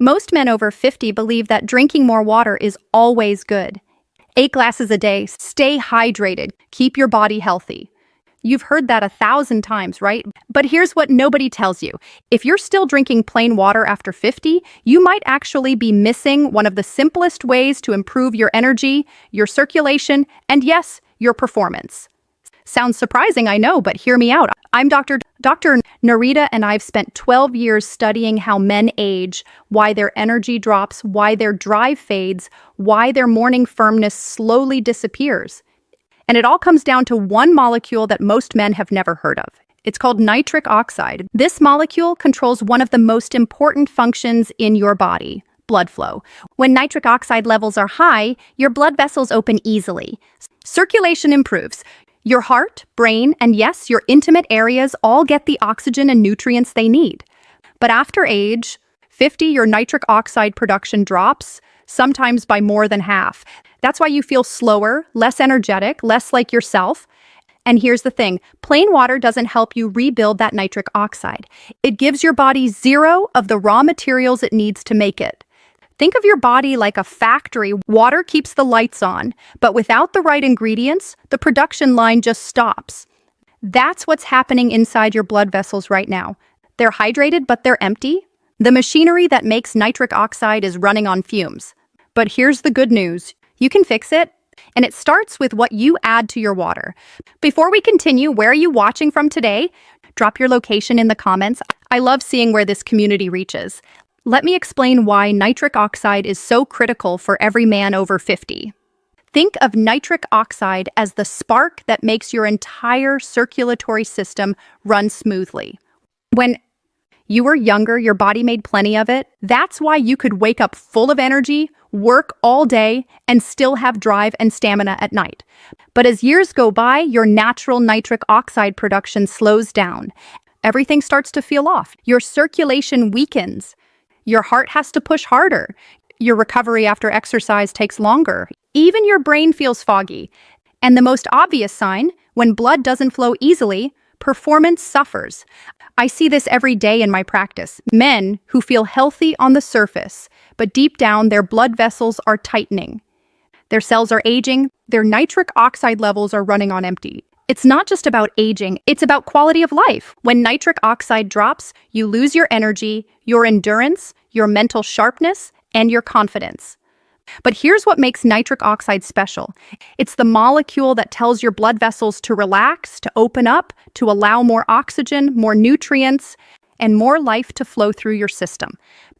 Most men over 50 believe that drinking more water is always good. 8 glasses a day, stay hydrated, keep your body healthy. You've heard that 1,000 times, right? But here's what nobody tells you. If you're still drinking plain water after 50, you might actually be missing one of the simplest ways to improve your energy, your circulation, and yes, your performance. Sounds surprising, I know, but hear me out. I'm Dr. Narita, and I've spent 12 years studying how men age, why their energy drops, why their drive fades, why their morning firmness slowly disappears. And it all comes down to one molecule that most men have never heard of. It's called nitric oxide. This molecule controls one of the most important functions in your body, blood flow. When nitric oxide levels are high, your blood vessels open easily. Circulation improves. Your heart, brain, and yes, your intimate areas all get the oxygen and nutrients they need. But after age 50, your nitric oxide production drops, sometimes by more than half. That's why you feel slower, less energetic, less like yourself. And here's the thing, plain water doesn't help you rebuild that nitric oxide. It gives your body zero of the raw materials it needs to make it. Think of your body like a factory. Water keeps the lights on, but without the right ingredients, the production line just stops. That's what's happening inside your blood vessels right now. They're hydrated, but they're empty. The machinery that makes nitric oxide is running on fumes. But here's the good news. You can fix it, and it starts with what you add to your water. Before we continue, where are you watching from today? Drop your location in the comments. I love seeing where this community reaches. Let me explain why nitric oxide is so critical for every man over 50. Think of nitric oxide as the spark that makes your entire circulatory system run smoothly. When you were younger, your body made plenty of it. That's why you could wake up full of energy, work all day, and still have drive and stamina at night. But as years go by, your natural nitric oxide production slows down. Everything starts to feel off. Your circulation weakens. Your heart has to push harder. Your recovery after exercise takes longer. Even your brain feels foggy. And the most obvious sign, when blood doesn't flow easily, performance suffers. I see this every day in my practice. Men who feel healthy on the surface, but deep down their blood vessels are tightening. Their cells are aging, their nitric oxide levels are running on empty. It's not just about aging, it's about quality of life. When nitric oxide drops, you lose your energy, your endurance, your mental sharpness, and your confidence. But here's what makes nitric oxide special. It's the molecule that tells your blood vessels to relax, to open up, to allow more oxygen, more nutrients, and more life to flow through your system.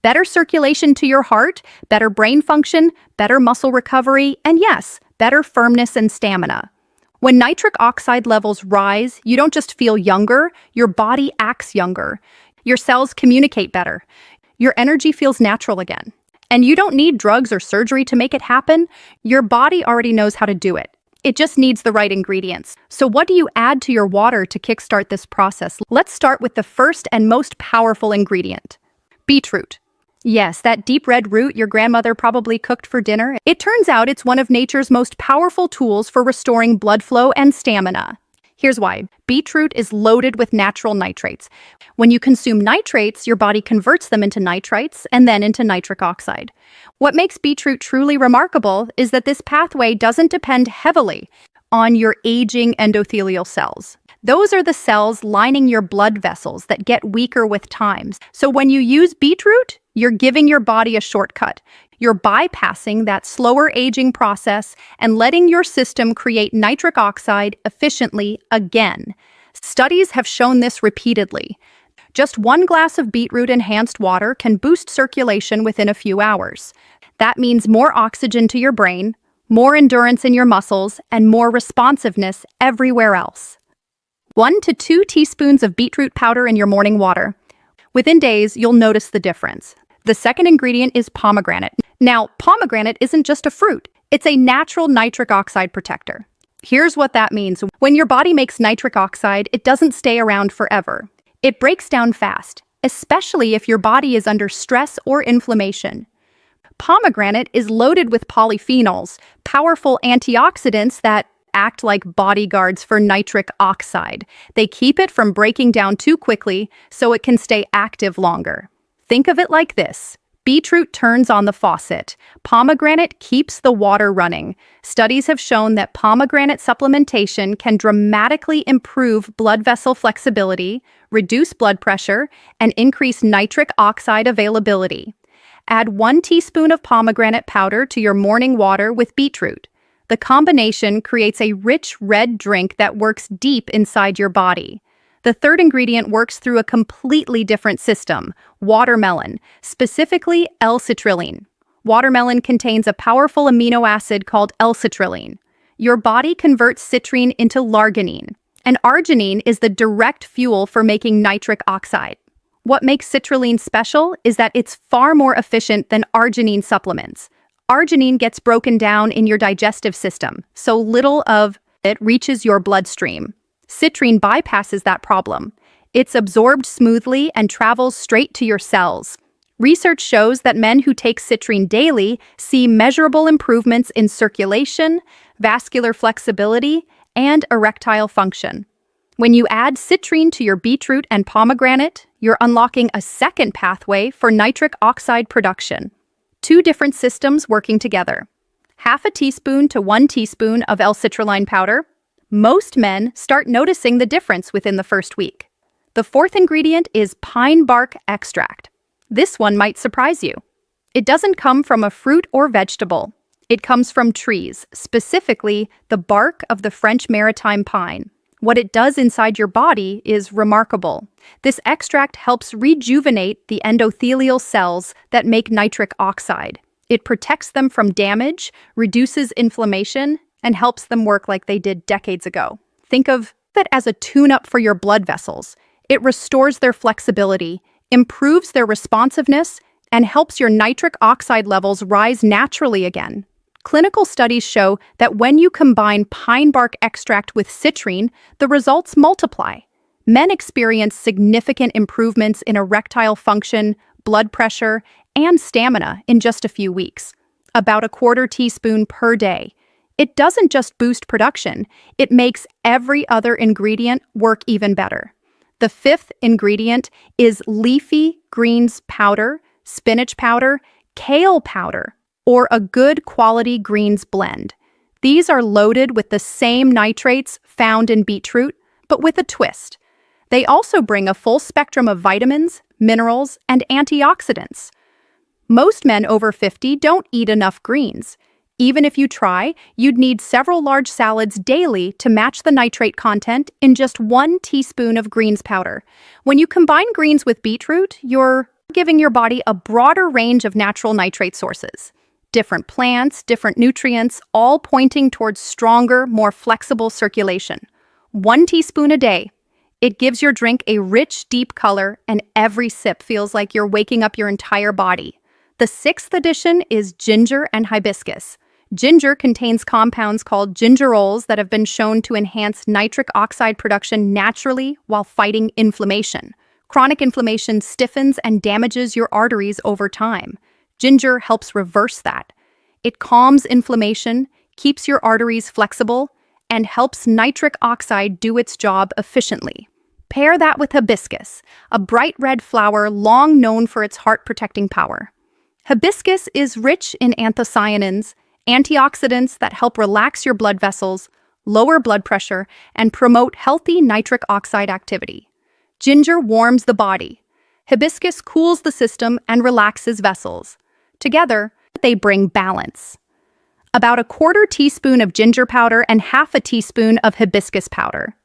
Better circulation to your heart, better brain function, better muscle recovery, and yes, better firmness and stamina. When nitric oxide levels rise, you don't just feel younger, your body acts younger. Your cells communicate better. Your energy feels natural again. And you don't need drugs or surgery to make it happen. Your body already knows how to do it. It just needs the right ingredients. So what do you add to your water to kickstart this process? Let's start with the first and most powerful ingredient, beetroot. Yes, that deep red root your grandmother probably cooked for dinner. It turns out it's one of nature's most powerful tools for restoring blood flow and stamina. Here's why. Beetroot is loaded with natural nitrates. When you consume nitrates, your body converts them into nitrites and then into nitric oxide. What makes beetroot truly remarkable is that this pathway doesn't depend heavily on your aging endothelial cells. Those are the cells lining your blood vessels that get weaker with time. So when you use beetroot, you're giving your body a shortcut. You're bypassing that slower aging process and letting your system create nitric oxide efficiently again. Studies have shown this repeatedly. Just 1 glass of beetroot-enhanced water can boost circulation within a few hours. That means more oxygen to your brain, more endurance in your muscles, and more responsiveness everywhere else. 1 to 2 teaspoons of beetroot powder in your morning water. Within days, you'll notice the difference. The second ingredient is pomegranate. Now, pomegranate isn't just a fruit. It's a natural nitric oxide protector. Here's what that means. When your body makes nitric oxide, it doesn't stay around forever. It breaks down fast, especially if your body is under stress or inflammation. Pomegranate is loaded with polyphenols, powerful antioxidants that act like bodyguards for nitric oxide. They keep it from breaking down too quickly so it can stay active longer. Think of it like this. Beetroot turns on the faucet. Pomegranate keeps the water running. Studies have shown that pomegranate supplementation can dramatically improve blood vessel flexibility, reduce blood pressure, and increase nitric oxide availability. Add 1 teaspoon of pomegranate powder to your morning water with beetroot. The combination creates a rich red drink that works deep inside your body. The third ingredient works through a completely different system, watermelon, specifically L-citrulline. Watermelon contains a powerful amino acid called L-citrulline. Your body converts citrine into l'arginine, and arginine is the direct fuel for making nitric oxide. What makes citrulline special is that it's far more efficient than arginine supplements. Arginine gets broken down in your digestive system, so little of it reaches your bloodstream. Citrine bypasses that problem. It's absorbed smoothly and travels straight to your cells. Research shows that men who take citrine daily see measurable improvements in circulation, vascular flexibility, and erectile function. When you add citrine to your beetroot and pomegranate, you're unlocking a second pathway for nitric oxide production. 2 different systems working together. Half a teaspoon to 1 teaspoon of L-citrulline powder. Most men start noticing the difference within the first week. The fourth ingredient is pine bark extract. This one might surprise you. It doesn't come from a fruit or vegetable. It comes from trees, specifically the bark of the French maritime pine. What it does inside your body is remarkable. This extract helps rejuvenate the endothelial cells that make nitric oxide. It protects them from damage, reduces inflammation, and helps them work like they did decades ago. Think of it as a tune-up for your blood vessels. It restores their flexibility, improves their responsiveness, and helps your nitric oxide levels rise naturally again. Clinical studies show that when you combine pine bark extract with citrine, the results multiply. Men experience significant improvements in erectile function, blood pressure, and stamina in just a few weeks. About a 1/4 teaspoon per day. It doesn't just boost production, it makes every other ingredient work even better. The 5th ingredient is leafy greens powder, spinach powder, kale powder, or a good quality greens blend. These are loaded with the same nitrates found in beetroot, but with a twist. They also bring a full spectrum of vitamins, minerals, and antioxidants. Most men over 50 don't eat enough greens. Even if you try, you'd need several large salads daily to match the nitrate content in just 1 teaspoon of greens powder. When you combine greens with beetroot, you're giving your body a broader range of natural nitrate sources. Different plants, different nutrients, all pointing towards stronger, more flexible circulation. 1 teaspoon a day. It gives your drink a rich, deep color, and every sip feels like you're waking up your entire body. The 6th addition is ginger and hibiscus. Ginger contains compounds called gingerols that have been shown to enhance nitric oxide production naturally while fighting inflammation. Chronic inflammation stiffens and damages your arteries over time. Ginger helps reverse that. It calms inflammation, keeps your arteries flexible, and helps nitric oxide do its job efficiently. Pair that with hibiscus, a bright red flower long known for its heart-protecting power. Hibiscus is rich in anthocyanins, antioxidants that help relax your blood vessels, lower blood pressure, and promote healthy nitric oxide activity. Ginger warms the body. Hibiscus cools the system and relaxes vessels. Together, they bring balance. About a 1/4 teaspoon of ginger powder and half a teaspoon of hibiscus powder.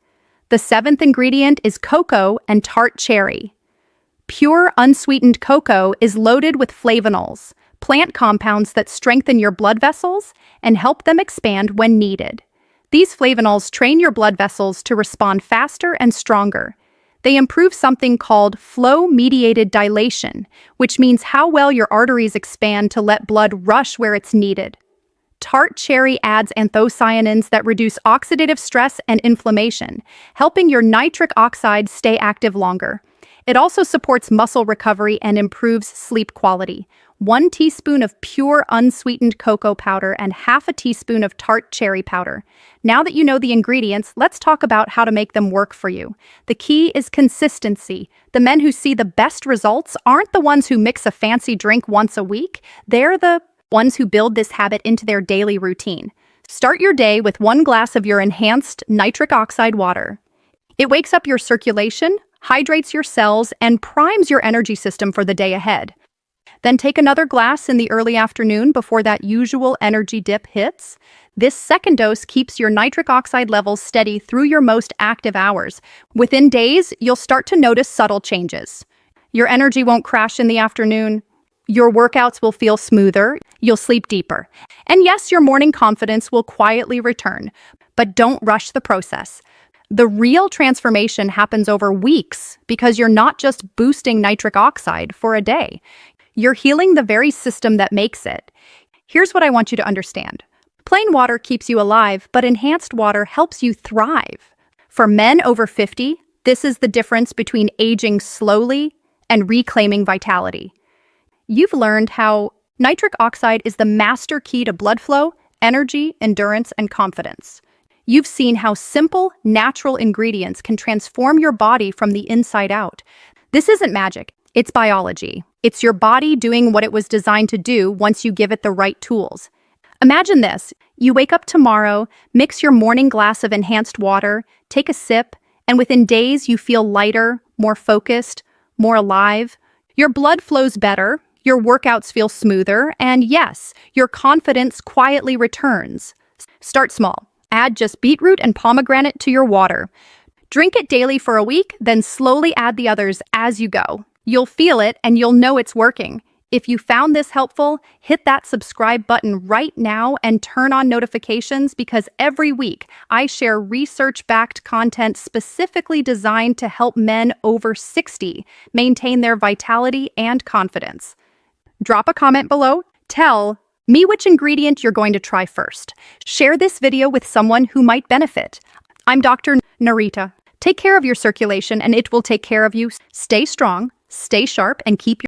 The 7th ingredient is cocoa and tart cherry. Pure, unsweetened cocoa is loaded with flavonols, plant compounds that strengthen your blood vessels and help them expand when needed. These flavonols train your blood vessels to respond faster and stronger. They improve something called flow-mediated dilation, which means how well your arteries expand to let blood rush where it's needed. Tart cherry adds anthocyanins that reduce oxidative stress and inflammation, helping your nitric oxide stay active longer. It also supports muscle recovery and improves sleep quality. 1 teaspoon of pure unsweetened cocoa powder, and half a teaspoon of tart cherry powder. Now that you know the ingredients, let's talk about how to make them work for you. The key is consistency. The men who see the best results aren't the ones who mix a fancy drink once a week. They're the ones who build this habit into their daily routine. Start your day with 1 glass of your enhanced nitric oxide water. It wakes up your circulation, hydrates your cells, and primes your energy system for the day ahead. Then take another glass in the early afternoon before that usual energy dip hits. This second dose keeps your nitric oxide levels steady through your most active hours. Within days, you'll start to notice subtle changes. Your energy won't crash in the afternoon. Your workouts will feel smoother. You'll sleep deeper. And yes, your morning confidence will quietly return. But don't rush the process. The real transformation happens over weeks because you're not just boosting nitric oxide for a day. You're healing the very system that makes it. Here's what I want you to understand. Plain water keeps you alive, but enhanced water helps you thrive. For men over 50, this is the difference between aging slowly and reclaiming vitality. You've learned how nitric oxide is the master key to blood flow, energy, endurance, and confidence. You've seen how simple, natural ingredients can transform your body from the inside out. This isn't magic, it's biology. It's your body doing what it was designed to do once you give it the right tools. Imagine this. You wake up tomorrow, mix your morning glass of enhanced water, take a sip, and within days you feel lighter, more focused, more alive. Your blood flows better, your workouts feel smoother, and yes, your confidence quietly returns. Start small. Add just beetroot and pomegranate to your water. Drink it daily for a week, then slowly add the others as you go. You'll feel it and you'll know it's working. If you found this helpful, hit that subscribe button right now and turn on notifications because every week I share research-backed content specifically designed to help men over 60 maintain their vitality and confidence. Drop a comment below. Tell me which ingredient you're going to try first. Share this video with someone who might benefit. I'm Dr. Narita. Take care of your circulation and it will take care of you. Stay strong, stay sharp, and keep your